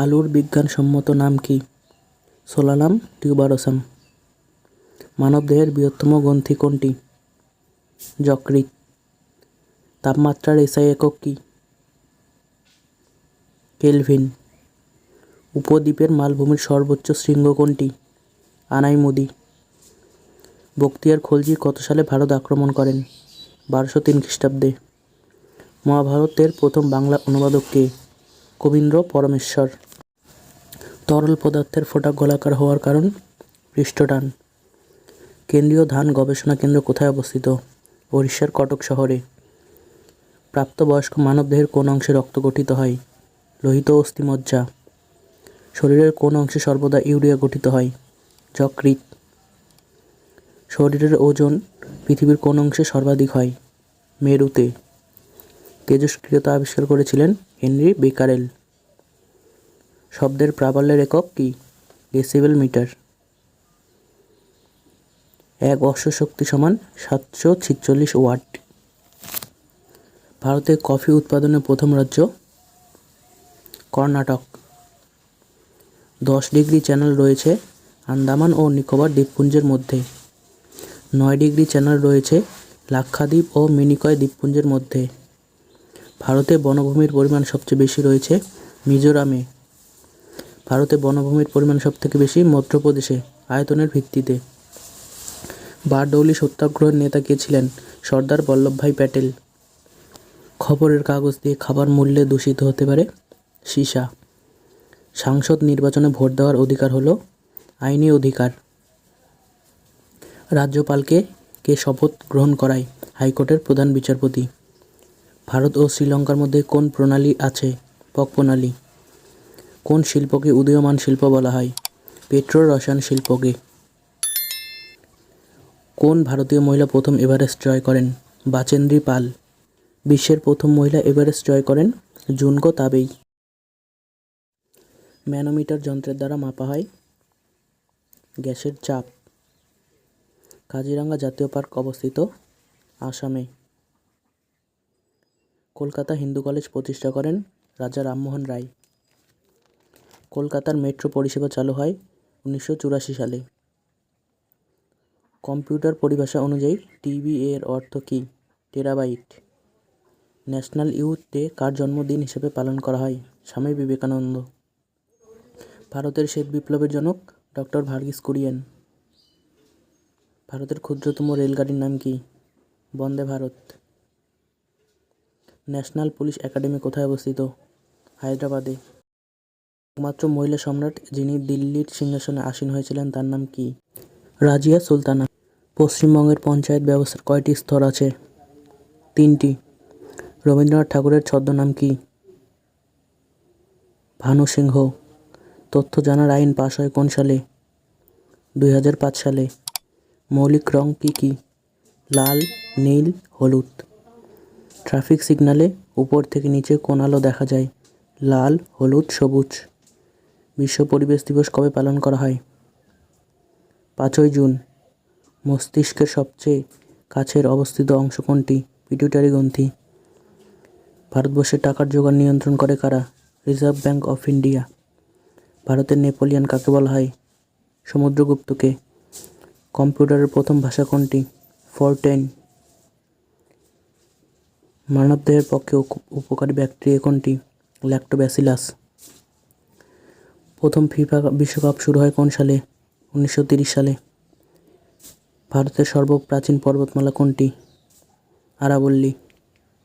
আলুর বিজ্ঞানসম্মত নাম কি? সোলানাম টিউবারোসাম। মানবদেহের বৃহত্তম গ্রন্থি কোনটি? যকৃৎ। তাপমাত্রার এসআই একক কি? কেলভিন। উপদ্বীপের মালভূমির সর্বোচ্চ শৃঙ্গ কোনটি? আনাইমুদি। বখতিয়ার খলজি কত সালে ভারত আক্রমণ করেন? 1203 খ্রিস্টাব্দে। মহাভারতের প্রথম বাংলা অনুবাদক কে? কবীন্দ্র পরমেশ্বর। তরল পদার্থের ফোঁটা গোলাকার হওয়ার কারণ? পৃষ্ঠটান। কেন্দ্রীয় ধান গবেষণা কেন্দ্র কোথায় অবস্থিত? ওড়িশার কটক শহরে। প্রাপ্তবয়স্ক মানবদেহের কোন অংশে রক্ত গঠিত হয়? লোহিত অস্থিমজ্জা। শরীরের কোন অংশে সর্বদা ইউরিয়া গঠিত হয়? যকৃৎ। শরীরের ওজন পৃথিবীর কোন অংশে সর্বাধিক হয়? মেরুতে। তেজস্ক্রিয়তা আবিষ্কার করেছিলেন হেনরি বেকারেল। শব্দের প্রাবল্যের একক কি? Decibel metre. এক অশ্ব শক্তি সমান 746 ওয়াট। ভারতে কফি উৎপাদনের প্রথম রাজ্য? কর্ণাটক। 10 ডিগ্রি চ্যানেল রয়েছে আন্দামান ও নিকোবর দ্বীপপুঞ্জের মধ্যে। 9 ডিগ্রি চ্যানেল রয়েছে লাক্ষাদ্বীপ ও মিনিকয় দ্বীপপুঞ্জের মধ্যে। ভারতে বনভূমির পরিমাণ সবচেয়ে বেশি রয়েছে মিজোরামে। ভারতে বনভূমির পরিমাণ সবথেকে বেশি মধ্যপ্রদেশে আয়তনের ভিত্তিতে। বারডৌলি সত্যাগ্রহের নেতা কে ছিলেন? সর্দার বল্লভভাই প্যাটেল। খবরের কাগজ দিয়ে খাবার মূল্যে দূষিত হতে পারে সীসা। সাংসদ নির্বাচনে ভোট দেওয়ার অধিকার হলো আইনি অধিকার। রাজ্যপালকে কে শপথ গ্রহণ করায়? হাইকোর্টের প্রধান বিচারপতি। ভারত ও শ্রীলঙ্কার মধ্যে কোন প্রণালী আছে? পক প্রণালী। কোন শিল্পকে উদীয়মান শিল্প বলা হয়? পেট্রো রসায়ন শিল্পকে। কোন ভারতীয় মহিলা প্রথম এভারেস্ট জয় করেন? বাচেন্দ্রী পাল। বিশ্বের প্রথম মহিলা এভারেস্ট জয় করেন জুনকো তাবেই। ম্যানোমিটার যন্ত্রের দ্বারা মাপা হয় গ্যাসের চাপ। কাজিরাঙ্গা জাতীয় পার্ক অবস্থিত আসামে। কলকাতা হিন্দু কলেজ প্রতিষ্ঠা করেন রাজা রামমোহন রায়। কলকাতার মেট্রো পরিষেবা চালু হয় 1984 সালে। কম্পিউটার পরিভাষা অনুযায়ী টিবি এর অর্থ কী? টেরাবাইট। ন্যাশনাল ইয়ুথ ডে কার জন্মদিন হিসেবে পালন করা হয়? স্বামী বিবেকানন্দ। ভারতের শ্বেত বিপ্লবের জনক ডক্টর ভার্গিস কুরিয়েন। ভারতের ক্ষুদ্রতম রেলগাড়ির নাম কি? Vande Bharat. National police academy কোথায় অবস্থিত? হায়দ্রাবাদে। একমাত্র মহিলা সম্রাট যিনি দিল্লির সিংহাসনে আসীন হয়েছিলেন তার নাম কি? রাজিয়া সুলতানা। পশ্চিমবঙ্গের পঞ্চায়েত ব্যবস্থার কয়টি স্তর আছে? 3টি। রবীন্দ্রনাথ ঠাকুরের ছদ্মনাম কি? ভানু সিংহ। তথ্য জানার আইন পাশ হয় কোন সালে? 2005 সালে। মৌলিক রং কি কি? লাল, নীল, হলুদ। ট্রাফিক সিগন্যালে উপর থেকে নিচে কোন আলো দেখা যায়? লাল, হলুদ, সবুজ। বিশ্ব পরিবেশ দিবস কবে পালন করা হয়? 5ই জুন। মস্তিষ্কের সবচেয়ে কাছের অবস্থিত অংশ কোনটি? পিটুইটারি গ্রন্থি। ভারতবর্ষে টাকার জোগান নিয়ন্ত্রণ করে কারা? Reserve bank of India. ভারতের নেপোলিয়ন কাকে বলা হয়? সমুদ্রগুপ্তকে। কম্পিউটারের প্রথম ভাষা কোনটি? ফরটেন। মানবদেহের পক্ষে উপকারী ব্যাকটেরিয়া কোনটি? ল্যাক্টোব্যাসিলাস। প্রথম ফিফা বিশ্বকাপ শুরু হয় কোন সালে? 1930 সালে। ভারতের সর্বপ্রাচীন পর্বতমালা কোনটি? আরাবল্লী।